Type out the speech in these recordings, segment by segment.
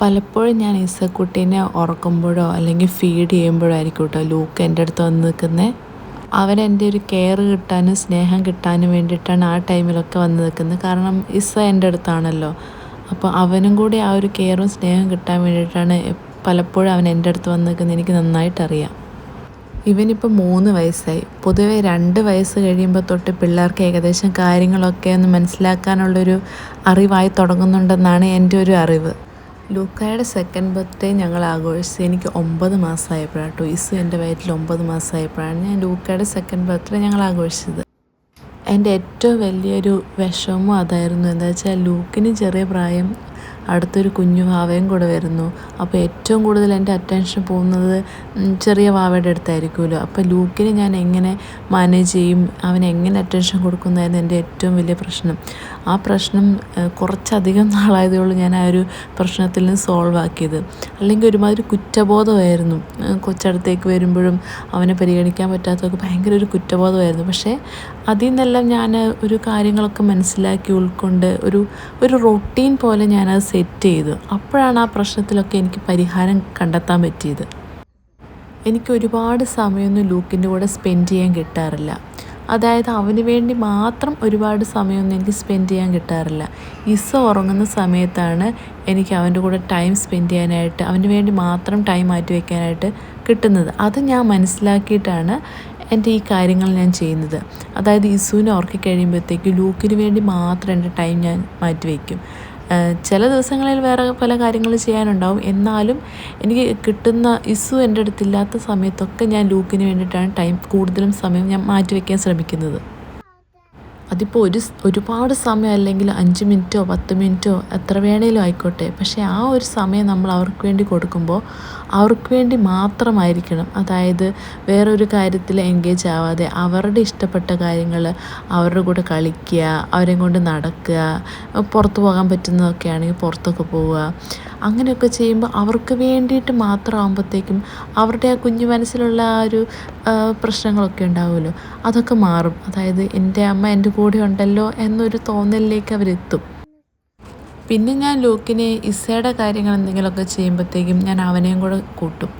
പലപ്പോഴും ഞാൻ ഇസക്കുട്ടീനെ ഉറക്കുമ്പോഴോ അല്ലെങ്കിൽ ഫീഡ് ചെയ്യുമ്പോഴോ ആയിരിക്കും കേട്ടോ ലൂക്ക് എൻ്റെ അടുത്ത് വന്ന് നിൽക്കുന്നത്. അവൻ എൻ്റെ ഒരു കെയർ കിട്ടാനും സ്നേഹം കിട്ടാനും വേണ്ടിയിട്ടാണ് ആ ടൈമിലൊക്കെ വന്ന് നിൽക്കുന്നത്. കാരണം ഇസ എൻ്റെ അടുത്താണല്ലോ. അപ്പോൾ അവനും കൂടി ആ ഒരു കെയറും സ്നേഹവും കിട്ടാൻ വേണ്ടിയിട്ടാണ് പലപ്പോഴും അവൻ എൻ്റെ അടുത്ത് വന്ന് നിൽക്കുന്നത്. എനിക്ക് നന്നായിട്ടറിയാം. ഇവനിപ്പോൾ 3 വയസ്സായി. പൊതുവെ 2 വയസ്സ് കഴിയുമ്പോൾ തൊട്ട് പിള്ളേർക്ക് ഏകദേശം കാര്യങ്ങളൊക്കെ ഒന്ന് മനസ്സിലാക്കാനുള്ളൊരു അറിവായി തുടങ്ങുന്നുണ്ടെന്നാണ് എൻ്റെ ഒരു അറിവ്. ലൂക്കായുടെ സെക്കൻഡ് ബർത്ത്ഡേ ഞങ്ങൾ ആഘോഷിച്ചത് എനിക്ക് 9 മാസമായപ്പോഴാണ് കേട്ടോ. ഇസു എൻ്റെ വയറ്റിൽ 9 മാസമായപ്പോഴാണ് ഞാൻ ലൂക്കായുടെ സെക്കൻഡ് ബർത്ത്ഡേ ഞങ്ങൾ ആഘോഷിച്ചത്. എൻ്റെ ഏറ്റവും വലിയൊരു വിഷമം അതായിരുന്നു. എന്താ വെച്ചാൽ ലൂക്കിന് ചെറിയ പ്രായം, അടുത്തൊരു കുഞ്ഞു വാവയും കൂടെ വരുന്നു. അപ്പോൾ ഏറ്റവും കൂടുതൽ എൻ്റെ അറ്റൻഷൻ പോകുന്നത് ചെറിയ വാവയുടെ അടുത്തായിരിക്കുമല്ലോ. അപ്പോൾ ലൂക്കിനെ ഞാൻ എങ്ങനെ മാനേജ് ചെയ്യും, അവനെങ്ങനെ അറ്റൻഷൻ കൊടുക്കുന്നതായിരുന്നു എൻ്റെ ഏറ്റവും വലിയ പ്രശ്നം. ആ പ്രശ്നം കുറച്ചധികം നാളായതേ ഉള്ളൂ ഞാൻ ആ ഒരു പ്രശ്നത്തിൽ നിന്ന് സോൾവ് ആക്കിയത്. അല്ലെങ്കിൽ ഒരുമാതിരി കുറ്റബോധമായിരുന്നു. കൊച്ചടുത്തേക്ക് വരുമ്പോഴും അവനെ പരിഗണിക്കാൻ പറ്റാത്തതൊക്കെ ഭയങ്കര ഒരു കുറ്റബോധമായിരുന്നു. പക്ഷേ അതിൽ നിന്നെല്ലാം ഞാൻ ഒരു കാര്യങ്ങളൊക്കെ മനസ്സിലാക്കി ഉൾക്കൊണ്ട് ഒരു റൊട്ടീൻ പോലെ ഞാനത് സെറ്റ് ചെയ്തു. അപ്പോഴാണ് ആ പ്രശ്നത്തിലൊക്കെ എനിക്ക് പരിഹാരം കണ്ടെത്താൻ പറ്റിയത്. എനിക്ക് ഒരുപാട് സമയമൊന്നും ലൂക്കിൻ്റെ കൂടെ സ്പെൻഡ് ചെയ്യാൻ കിട്ടാറില്ല. അതായത് അവന് വേണ്ടി മാത്രം ഒരുപാട് സമയമൊന്നും എനിക്ക് സ്പെൻഡ് ചെയ്യാൻ കിട്ടാറില്ല. ഇസ ഉറങ്ങുന്ന സമയത്താണ് എനിക്ക് അവൻ്റെ കൂടെ ടൈം സ്പെൻഡ് ചെയ്യാനായിട്ട്, അവന് വേണ്ടി മാത്രം ടൈം മാറ്റി വയ്ക്കാനായിട്ട് കിട്ടുന്നത്. അത് ഞാൻ മനസ്സിലാക്കിയിട്ടാണ് എൻ്റെ ഈ കാര്യങ്ങൾ ഞാൻ ചെയ്യുന്നത്. അതായത് ഇസുവിനെ ഉറക്കി കഴിയുമ്പോഴത്തേക്ക് ലൂക്കിന് വേണ്ടി മാത്രം എൻ്റെ ടൈം ഞാൻ മാറ്റി വയ്ക്കും. ചില ദിവസങ്ങളിൽ വേറെ പല കാര്യങ്ങൾ ചെയ്യാനുണ്ടാവും. എന്നാലും എനിക്ക് കിട്ടുന്ന ഇസു എൻ്റെ അടുത്തില്ലാത്ത സമയത്തൊക്കെ ഞാൻ ലൂക്കിന് വേണ്ടിയിട്ടാണ് കൂടുതലും സമയം ഞാൻ മാറ്റി വയ്ക്കാൻ ശ്രമിക്കുന്നത്. അതിപ്പോൾ ഒരുപാട് സമയം അല്ലെങ്കിൽ 5 മിനിറ്റോ 10 മിനിറ്റോ എത്ര വേണേലും ആയിക്കോട്ടെ. പക്ഷേ ആ ഒരു സമയം നമ്മൾ അവർക്ക് വേണ്ടി കൊടുക്കുമ്പോൾ അവർക്ക് വേണ്ടി മാത്രമായിരിക്കണം. അതായത് വേറൊരു കാര്യത്തിൽ എൻഗേജ് ആവാതെ അവരുടെ ഇഷ്ടപ്പെട്ട കാര്യങ്ങൾ, അവരുടെ കൂടെ കളിക്കുക, അവരെ കൊണ്ട് നടക്കുക, പുറത്ത് പോകാൻ പറ്റുന്നതൊക്കെ ആണെങ്കിൽ പുറത്തൊക്കെ പോവുക. അങ്ങനെയൊക്കെ ചെയ്യുമ്പോൾ അവർക്ക് വേണ്ടിയിട്ട് മാത്രമാകുമ്പോഴത്തേക്കും അവരുടെ ആ കുഞ്ഞു മനസ്സിലുള്ള ആ ഒരു പ്രശ്നങ്ങളൊക്കെ ഉണ്ടാവുമല്ലോ, അതൊക്കെ മാറും. അതായത് എൻ്റെ അമ്മ എൻ്റെ കൂടെ ഉണ്ടല്ലോ എന്നൊരു തോന്നലിലേക്ക് അവരെത്തും. പിന്നെ ഞാൻ ലൂക്കിനെ ഇസയുടെ കാര്യങ്ങൾ എന്തെങ്കിലുമൊക്കെ ചെയ്യുമ്പോഴത്തേക്കും ഞാൻ അവനെയും കൂടെ കൂട്ടും.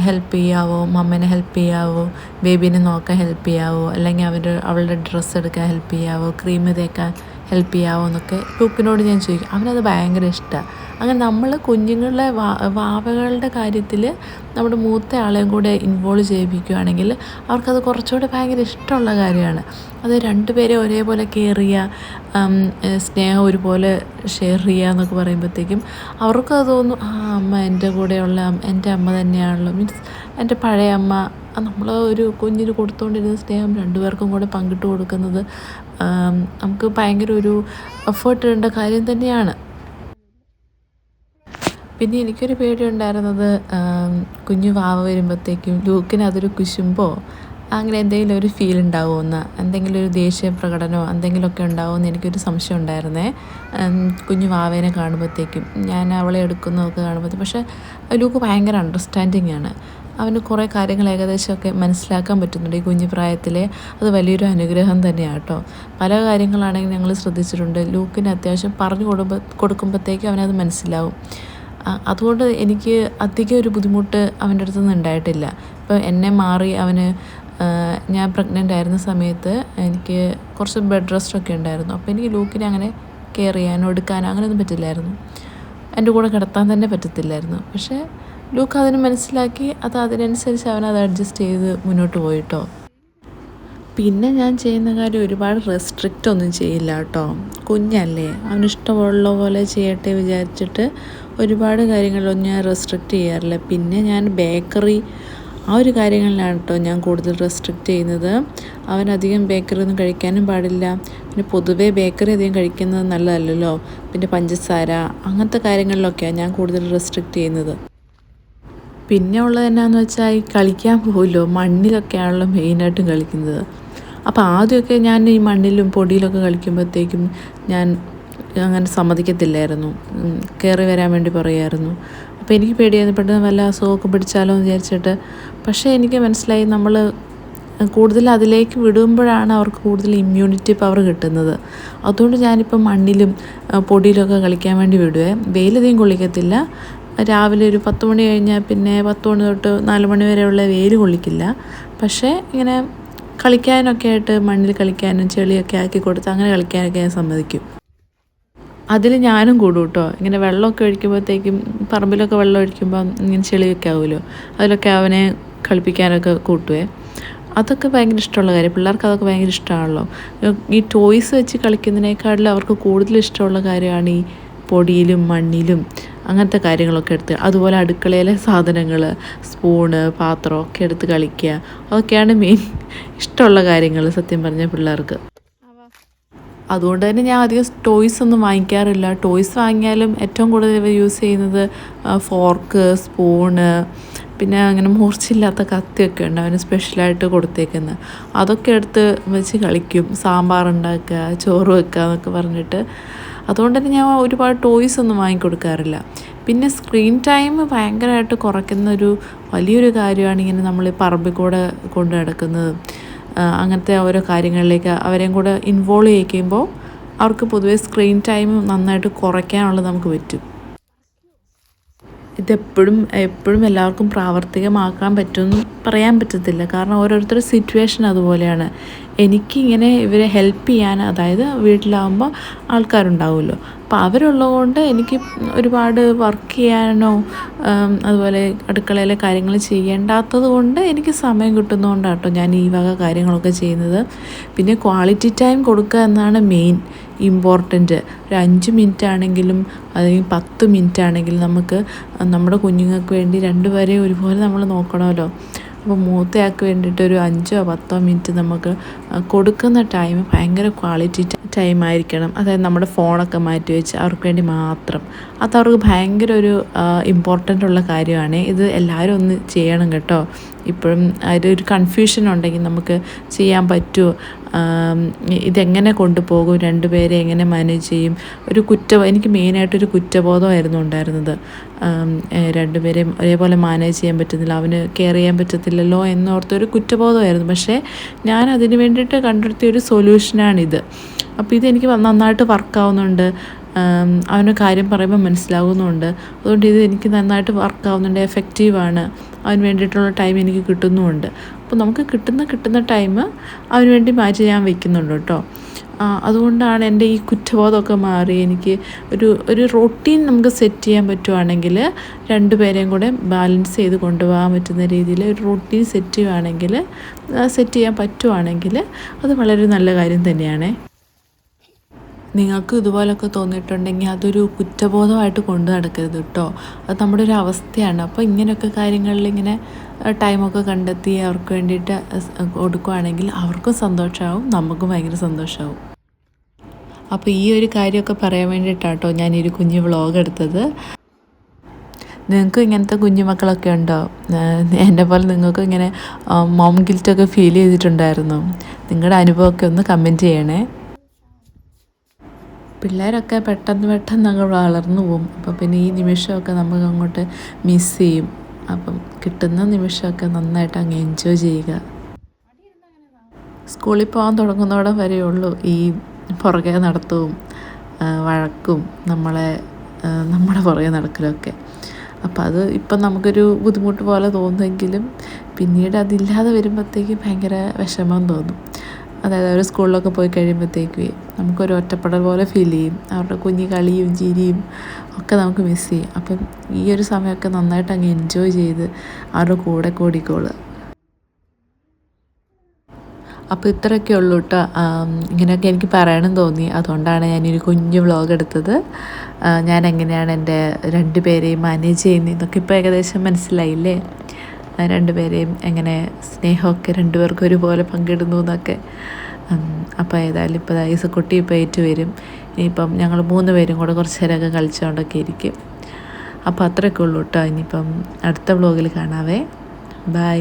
ഹെൽപ്പ് ചെയ്യാവോ, മമ്മേനെ ഹെൽപ്പ് ചെയ്യാവോ, ബേബീനെ നോക്കാൻ ഹെൽപ്പ് ചെയ്യാവോ, അല്ലെങ്കിൽ അവളുടെ ഡ്രസ്സ് എടുക്കാൻ ഹെൽപ്പ് ചെയ്യാവോ, ക്രീം തേക്കാൻ ഹെൽപ്പ് ചെയ്യാവോ എന്നൊക്കെ ലൂക്കിനോട് ഞാൻ ചോദിക്കും. അവനത് ഭയങ്കര ഇഷ്ടമാണ്. അങ്ങനെ നമ്മൾ കുഞ്ഞുങ്ങളെ വാവകളുടെ കാര്യത്തിൽ നമ്മുടെ മൂത്ത ആളെയും കൂടെ ഇൻവോൾവ് ചെയ്യിപ്പിക്കുകയാണെങ്കിൽ അവർക്കത് കുറച്ചുകൂടെ ഭയങ്കര ഇഷ്ടമുള്ള കാര്യമാണ്. അത് 2 പേരെ ഒരേപോലെ കെയർ ചെയ്യുക, സ്നേഹം ഒരുപോലെ ഷെയർ ചെയ്യുക എന്നൊക്കെ പറയുമ്പോഴത്തേക്കും അവർക്കത് തോന്നും, അമ്മ എൻ്റെ കൂടെയുള്ള എൻ്റെ അമ്മ തന്നെയാണല്ലോ, മീൻസ് എൻ്റെ പഴയ അമ്മ. നമ്മൾ ഒരു കുഞ്ഞിന് കൊടുത്തുകൊണ്ടിരുന്ന സ്നേഹം 2 പേർക്കും കൂടെ പങ്കിട്ട് കൊടുക്കുന്നത് നമുക്ക് ഭയങ്കര ഒരു എഫേർട്ട് ഇടേണ്ട കാര്യം തന്നെയാണ്. പിന്നെ എനിക്കൊരു പേടിയുണ്ടായിരുന്നത് കുഞ്ഞു വാവ വരുമ്പോഴത്തേക്കും ലൂക്കിന് അതൊരു കുശുമ്പോ അങ്ങനെ എന്തെങ്കിലും ഒരു ഫീൽ ഉണ്ടാവുമെന്ന്, എന്തെങ്കിലും ഒരു ദേഷ്യ പ്രകടനമോ എന്തെങ്കിലുമൊക്കെ ഉണ്ടാവുമെന്ന് എനിക്കൊരു സംശയം ഉണ്ടായിരുന്നേ കുഞ്ഞു വാവേനെ കാണുമ്പോഴത്തേക്കും. ഞാൻ അവളെ എടുക്കുന്നതൊക്കെ കാണുമ്പോഴത്തേക്കും. പക്ഷേ ലൂക്ക് ഭയങ്കര അണ്ടർസ്റ്റാൻഡിങ് ആണ്. അവന് കുറേ കാര്യങ്ങൾ ഏകദേശമൊക്കെ മനസ്സിലാക്കാൻ പറ്റുന്നുണ്ട് ഈ കുഞ്ഞു പ്രായത്തിലെ. അത് വലിയൊരു അനുഗ്രഹം തന്നെയാണ് കേട്ടോ. പല കാര്യങ്ങളാണെങ്കിൽ ഞങ്ങൾ ശ്രദ്ധിച്ചിട്ടുണ്ട്, ലൂക്കിന് അത്യാവശ്യം പറഞ്ഞു കൊടുക്കുമ്പോഴത്തേക്കും അവനത് മനസ്സിലാവും. അതുകൊണ്ട് എനിക്ക് അധികം ഒരു ബുദ്ധിമുട്ട് അവൻ്റെ അടുത്ത് നിന്ന് ഉണ്ടായിട്ടില്ല. ഇപ്പോൾ എന്നെ മാറി ഞാൻ പ്രഗ്നൻ്റ് ആയിരുന്ന സമയത്ത് എനിക്ക് കുറച്ച് ബെഡ് റെസ്റ്റൊക്കെ ഉണ്ടായിരുന്നു. അപ്പോൾ എനിക്ക് ലൂക്കിനെ അങ്ങനെ കെയർ ചെയ്യാനോ എടുക്കാനോ അങ്ങനെയൊന്നും പറ്റില്ലായിരുന്നു. എൻ്റെ കൂടെ കിടത്താൻ തന്നെ പറ്റത്തില്ലായിരുന്നു. പക്ഷേ ലൂക്ക് അതിന് മനസ്സിലാക്കി അതിനനുസരിച്ച് അവനത് അഡ്ജസ്റ്റ് ചെയ്ത് മുന്നോട്ട് പോയിട്ടോ. പിന്നെ ഞാൻ ചെയ്യുന്ന കാര്യം ഒരുപാട് റെസ്ട്രിക്റ്റ് ഒന്നും ചെയ്യില്ല കേട്ടോ. കുഞ്ഞല്ലേ, അവനിഷ്ടമുള്ള പോലെ ചെയ്യട്ടെ വിചാരിച്ചിട്ട് ഒരുപാട് കാര്യങ്ങളൊന്നും ഞാൻ റെസ്ട്രിക്റ്റ് ചെയ്യാറില്ല. പിന്നെ ഞാൻ ബേക്കറി ആ ഒരു കാര്യങ്ങളിലാണ് കേട്ടോ ഞാൻ കൂടുതൽ റെസ്ട്രിക്റ്റ് ചെയ്യുന്നത്. അവനധികം ബേക്കറി ഒന്നും കഴിക്കാനും പാടില്ല. പിന്നെ പൊതുവേ ബേക്കറി അധികം കഴിക്കുന്നത് നല്ലതല്ലല്ലോ. പിന്നെ പഞ്ചസാര അങ്ങനത്തെ കാര്യങ്ങളിലൊക്കെയാണ് ഞാൻ കൂടുതൽ റെസ്ട്രിക്റ്റ് ചെയ്യുന്നത്. പിന്നെ ഉള്ളത് എന്നാന്ന് വെച്ചാൽ ഈ കളിക്കാൻ പോകുമല്ലോ, മണ്ണിലൊക്കെയാണല്ലോ മെയിനായിട്ടും കളിക്കുന്നത്. അപ്പോൾ ആദ്യമൊക്കെ ഞാൻ ഈ മണ്ണിലും പൊടിയിലൊക്കെ കളിക്കുമ്പോഴത്തേക്കും ഞാൻ അങ്ങനെ സമ്മതിക്കത്തില്ലായിരുന്നു, കയറി വരാൻ വേണ്ടി പറയുമായിരുന്നു. അപ്പോൾ എനിക്ക് പേടിയായിരുന്നു പെട്ടെന്ന് വല്ല അസുഖമൊക്കെ പിടിച്ചാലോ എന്ന് വിചാരിച്ചിട്ട്. പക്ഷേ എനിക്ക് മനസ്സിലായി, നമ്മൾ കൂടുതൽ അതിലേക്ക് വിടുമ്പോഴാണ് അവർക്ക് കൂടുതൽ ഇമ്മ്യൂണിറ്റി പവർ കിട്ടുന്നത്. അതുകൊണ്ട് ഞാനിപ്പോൾ മണ്ണിലും പൊടിയിലൊക്കെ കളിക്കാൻ വേണ്ടി വിടുവേ. വെയിലധികം കൊള്ളിക്കത്തില്ല. രാവിലെ ഒരു 10 മണി കഴിഞ്ഞാൽ പിന്നെ 10 മണി തൊട്ട് 4 മണി വരെയുള്ള വെയിൽ കൊള്ളിക്കില്ല. പക്ഷേ ഇങ്ങനെ കളിക്കാനൊക്കെ ആയിട്ട് മണ്ണിൽ കളിക്കാനും ചെളിയൊക്കെ ആക്കി കൊടുത്ത് അങ്ങനെ കളിക്കാനൊക്കെ ഞാൻ സമ്മതിക്കും. അതിൽ ഞാനും കൂടും കേട്ടോ. ഇങ്ങനെ വെള്ളമൊക്കെ ഒഴിക്കുമ്പോഴത്തേക്കും പറമ്പിലൊക്കെ വെള്ളം ഒഴിക്കുമ്പോൾ ഇങ്ങനെ ചെളിയൊക്കെ ആവുമല്ലോ, അതിലൊക്കെ അവനെ കളിപ്പിക്കാനൊക്കെ കൂട്ടുവേ. അതൊക്കെ ഭയങ്കര ഇഷ്ടമുള്ള കാര്യം. പിള്ളേർക്ക് അതൊക്കെ ഭയങ്കര ഇഷ്ടമാണല്ലോ. ഈ ടോയ്സ് വെച്ച് കളിക്കുന്നതിനേക്കാളും അവർക്ക് കൂടുതൽ ഇഷ്ടമുള്ള കാര്യമാണ് ഈ പൊടിയിലും മണ്ണിലും അങ്ങനത്തെ കാര്യങ്ങളൊക്കെ എടുത്ത്. അതുപോലെ അടുക്കളയിലെ സാധനങ്ങൾ, സ്പൂണ്, പാത്രം ഒക്കെ എടുത്ത് കളിക്കുക. അതൊക്കെയാണ് മെയിൻ ഇഷ്ടമുള്ള കാര്യങ്ങൾ സത്യം പറഞ്ഞ പിള്ളേർക്ക്. അതുകൊണ്ട് തന്നെ ഞാൻ അധികം ടോയ്സ് ഒന്നും വാങ്ങിക്കാറില്ല. ടോയ്സ് വാങ്ങിയാലും ഏറ്റവും കൂടുതൽ ഇവർ യൂസ് ചെയ്യുന്നത് ഫോർക്ക്, സ്പൂണ്, പിന്നെ അങ്ങനെ മൂർച്ചയില്ലാത്ത കത്തിയൊക്കെ ഉണ്ട് അവന് സ്പെഷ്യലായിട്ട് കൊടുത്തേക്കുന്നത്. അതൊക്കെ എടുത്ത് വെച്ച് കളിക്കും. സാമ്പാർ ഉണ്ടാക്കുക, ചോറ് വെക്കുക എന്നൊക്കെ പറഞ്ഞിട്ട്. അതുകൊണ്ട് തന്നെ ഞാൻ ഒരുപാട് ടോയ്സ് ഒന്നും വാങ്ങിക്കൊടുക്കാറില്ല. പിന്നെ സ്ക്രീൻ ടൈം ഭയങ്കരമായിട്ട് കുറയ്ക്കുന്ന വലിയൊരു കാര്യമാണ് ഇങ്ങനെ നമ്മൾ പറമ്പിൽ കൂടെ കൊണ്ട് നടക്കുന്നത്. അങ്ങനത്തെ ഓരോ കാര്യങ്ങളിലേക്ക് അവരെയും കൂടെ ഇൻവോൾവ് ചെയ്യിക്കുമ്പോൾ അവർക്ക് പൊതുവേ സ്ക്രീൻ ടൈം നന്നായിട്ട് കുറയ്ക്കാനുള്ളത് നമുക്ക് പറ്റും. എപ്പോഴും എല്ലാവർക്കും പ്രാവർത്തികമാക്കാൻ പറ്റുമെന്ന് പറയാൻ പറ്റത്തില്ല. കാരണം ഓരോരുത്തരുടെ സിറ്റുവേഷൻ അതുപോലെയാണ്. എനിക്കിങ്ങനെ ഇവരെ ഹെൽപ്പ് ചെയ്യാൻ, അതായത് വീട്ടിലാകുമ്പോൾ ആൾക്കാരുണ്ടാവുമല്ലോ, അപ്പോൾ അവരുള്ളതുകൊണ്ട് എനിക്ക് ഒരുപാട് വർക്ക് ചെയ്യാനോ അതുപോലെ അടുക്കളയിലെ കാര്യങ്ങൾ ചെയ്യേണ്ടാത്തത് കൊണ്ട് എനിക്ക് സമയം കിട്ടുന്നതുകൊണ്ടാണ് കേട്ടോ ഞാൻ ഈ വക കാര്യങ്ങളൊക്കെ ചെയ്യുന്നത്. പിന്നെ ക്വാളിറ്റി ടൈം കൊടുക്കുക എന്നാണ് മെയിൻ ഇമ്പോർട്ടൻറ്റ്. ഒരു 5 മിനിറ്റ് ആണെങ്കിലും അല്ലെങ്കിൽ 10 മിനിറ്റ് ആണെങ്കിലും നമുക്ക് നമ്മുടെ കുഞ്ഞുങ്ങൾക്ക് വേണ്ടി രണ്ടുപേരെയും ഒരുപോലെ നമ്മൾ നോക്കണമല്ലോ. അപ്പോൾ മൂത്തയാൾക്ക് വേണ്ടിയിട്ട് ഒരു 5-10 മിനിറ്റ് നമുക്ക് കൊടുക്കുന്ന ടൈം ഭയങ്കര ക്വാളിറ്റി ടൈം ആയിരിക്കണം. അതായത് നമ്മുടെ ഫോണൊക്കെ മാറ്റി വെച്ച് അവർക്ക് വേണ്ടി മാത്രം. അതവർക്ക് ഭയങ്കര ഒരു ഇമ്പോർട്ടൻ്റ് ഉള്ള കാര്യമാണ്. ഇത് എല്ലാവരും ഒന്ന് ചെയ്യണം കേട്ടോ. ഇപ്പോഴും അതിലൊരു കൺഫ്യൂഷൻ ഉണ്ടെങ്കിൽ നമുക്ക് ചെയ്യാൻ പറ്റുമോ, ഇതെങ്ങനെ കൊണ്ടുപോകും, രണ്ടുപേരെ എങ്ങനെ മാനേജ് ചെയ്യും, എനിക്ക് മെയിനായിട്ടൊരു കുറ്റബോധമായിരുന്നു ഉണ്ടായിരുന്നത്. രണ്ടുപേരെയും ഒരേപോലെ മാനേജ് ചെയ്യാൻ പറ്റുന്നില്ല, അവന് കെയർ ചെയ്യാൻ പറ്റത്തില്ലല്ലോ എന്നോർത്തൊരു കുറ്റബോധമായിരുന്നു. പക്ഷേ ഞാൻ അതിന് വേണ്ടിയിട്ട് കണ്ടെത്തിയൊരു സൊല്യൂഷനാണിത്. അപ്പോൾ ഇതെനിക്ക് നന്നായിട്ട് വർക്കാവുന്നുണ്ട്. അവന് കാര്യം പറയുമ്പോൾ മനസ്സിലാകുന്നുണ്ട്. അതുകൊണ്ട് ഇത് എനിക്ക് നന്നായിട്ട് വർക്കാവുന്നുണ്ട്, എഫക്റ്റീവാണ്. അവന് വേണ്ടിയിട്ടുള്ള ടൈം എനിക്ക് കിട്ടുന്നുമുണ്ട്. അപ്പോൾ നമുക്ക് കിട്ടുന്ന ടൈം അവന് വേണ്ടി മാറ്റി ഞാൻ വയ്ക്കുന്നുണ്ട് കേട്ടോ. അതുകൊണ്ടാണ് എൻ്റെ ഈ കുറ്റബോധമൊക്കെ മാറി എനിക്ക് ഒരു റൊട്ടീൻ നമുക്ക് സെറ്റ് ചെയ്യാൻ പറ്റുവാണെങ്കിൽ, രണ്ടുപേരെയും കൂടെ ബാലൻസ് ചെയ്ത് കൊണ്ടുപോകാൻ പറ്റുന്ന രീതിയിൽ ഒരു റൊട്ടീൻ സെറ്റ് ചെയ്യാൻ പറ്റുവാണെങ്കിൽ അത് വളരെ നല്ല കാര്യം തന്നെയാണ്. നിങ്ങൾക്ക് ഇതുപോലൊക്കെ തോന്നിയിട്ടുണ്ടെങ്കിൽ അതൊരു കുറ്റബോധമായിട്ട് കൊണ്ടു നടക്കരുത് കേട്ടോ. അത് നമ്മുടെ ഒരു അവസ്ഥയാണ്. അപ്പോൾ ഇങ്ങനെയൊക്കെ കാര്യങ്ങളിൽ ഇങ്ങനെ ടൈമൊക്കെ കണ്ടെത്തി അവർക്ക് വേണ്ടിയിട്ട് കൊടുക്കുകയാണെങ്കിൽ അവർക്കും സന്തോഷമാവും, നമുക്കും ഭയങ്കര സന്തോഷമാവും. അപ്പോൾ ഈ ഒരു കാര്യമൊക്കെ പറയാൻ വേണ്ടിയിട്ടാണ് കേട്ടോ ഞാനൊരു കുഞ്ഞു വ്ളോഗ് എടുത്തത്. നിങ്ങൾക്ക് ഇങ്ങനത്തെ കുഞ്ഞുമക്കളൊക്കെ ഉണ്ടോ? എൻ്റെ പോലെ നിങ്ങൾക്ക് ഇങ്ങനെ മോം ഗിൽറ്റൊക്കെ ഫീൽ ചെയ്തിട്ടുണ്ടായിരുന്നോ? നിങ്ങളുടെ അനുഭവമൊക്കെ ഒന്ന് കമൻറ്റ് ചെയ്യണേ. പിള്ളേരൊക്കെ പെട്ടെന്ന് അങ്ങ് വളർന്നു പോകും. അപ്പോൾ പിന്നെ ഈ നിമിഷമൊക്കെ നമുക്ക് അങ്ങോട്ട് മിസ് ചെയ്യും. അപ്പം കിട്ടുന്ന നിമിഷമൊക്കെ നന്നായിട്ട് അങ്ങ് എൻജോയ് ചെയ്യുക. സ്കൂളിൽ പോകാൻ തുടങ്ങുന്നോടെ വരെയുള്ളൂ ഈ പുറകെ നടത്തവും വഴക്കും നമ്മുടെ പുറകെ നടക്കലൊക്കെ. അപ്പോൾ അത് ഇപ്പം നമുക്കൊരു ബുദ്ധിമുട്ട് പോലെ തോന്നുമെങ്കിലും പിന്നീട് അതില്ലാതെ വരുമ്പോഴത്തേക്ക് ഭയങ്കര വിഷമം തോന്നും. അതായത് അവർ സ്കൂളിലൊക്കെ പോയി കഴിയുമ്പോഴത്തേക്ക് നമുക്കൊരു ഒറ്റപ്പെടൽ പോലെ ഫീൽ ചെയ്യും. അവരുടെ കുഞ്ഞു കളിയും ചിരിയും ഒക്കെ നമുക്ക് മിസ് ചെയ്യും. അപ്പം ഈ ഒരു സമയമൊക്കെ നന്നായിട്ട് അങ്ങ് എൻജോയ് ചെയ്ത് അവരുടെ കൂടെ കൂടിക്കോളുക. അപ്പോൾ ഇത്രയൊക്കെ ഉള്ളൂ കേട്ടോ. ഇങ്ങനെയൊക്കെ എനിക്ക് പറയണം തോന്നി, അതുകൊണ്ടാണ് ഞാനൊരു കുഞ്ഞു വ്ളോഗ് എടുത്തത്. ഞാൻ എങ്ങനെയാണ് എൻ്റെ രണ്ടുപേരെയും മാനേജ് ചെയ്യുന്നത് എന്നൊക്കെ ഇപ്പോൾ ഏകദേശം മനസ്സിലായില്ലേ? രണ്ടുപേരെയും എങ്ങനെ സ്നേഹമൊക്കെ രണ്ടുപേർക്കും ഒരുപോലെ പങ്കിടുന്നു എന്നൊക്കെ. അപ്പോൾ ഏതായാലും ഇപ്പോൾ ഐസക്കുട്ടി ഇപ്പോൾ ഏറ്റു വരും. ഇനിയിപ്പം ഞങ്ങൾ 3 പേരും കൂടെ കുറച്ച് നേരമൊക്കെ കളിച്ചുകൊണ്ടൊക്കെ ഇരിക്കും. അപ്പോൾ അത്രയൊക്കെ ഉള്ളൂ കേട്ടോ. ഇനിയിപ്പം അടുത്ത വ്ളോഗിൽ കാണാവേ. By.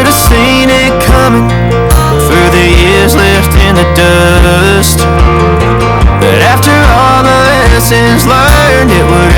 should have seen it coming through the years left in the dust. But after all the lessons learned, it would